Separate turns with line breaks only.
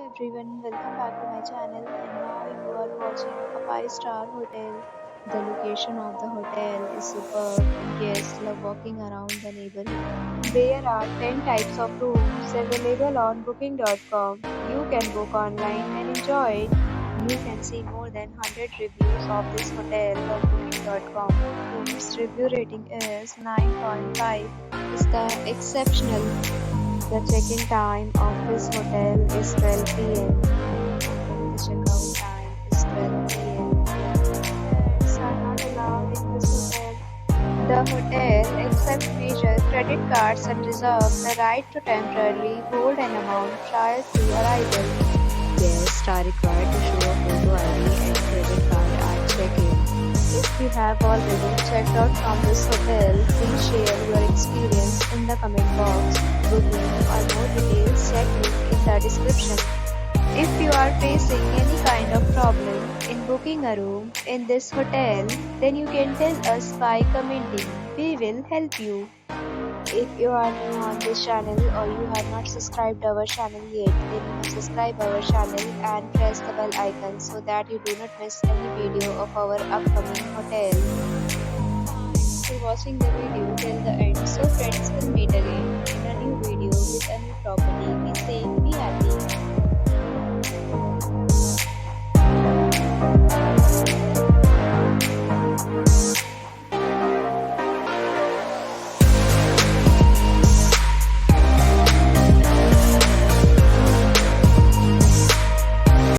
everyone, welcome back to my channel, and now you are watching a 5-star hotel. The location of the hotel is superb and guests love walking around the neighborhood. There are 10 types of rooms available on booking.com. You can book online and enjoy it. You can see more than 100 reviews of this hotel on booking.com. Its review rating is 9.5. Is the exceptional. The check-in time of this hotel is 12 p.m. The check-out time is 12 p.m. Pets are not allowed in this hotel. The hotel accepts major credit cards and reserves the right to temporarily hold an amount prior to arrival. Guests are required to show a photo ID and credit card at check-in. If you have already checked out from this hotel, please share your experience in the comment box. Booking or more details, check link in the description. If you are facing any kind of problem in booking a room in this hotel, then you can tell us by commenting. We will help you. If you are new on this channel or you have not subscribed our channel yet, then you must subscribe our channel and press the bell icon so that you do not miss any video of our upcoming hotel. Thanks for watching the video till the end. So friends, will meet again in a new video with a new property. Be safe.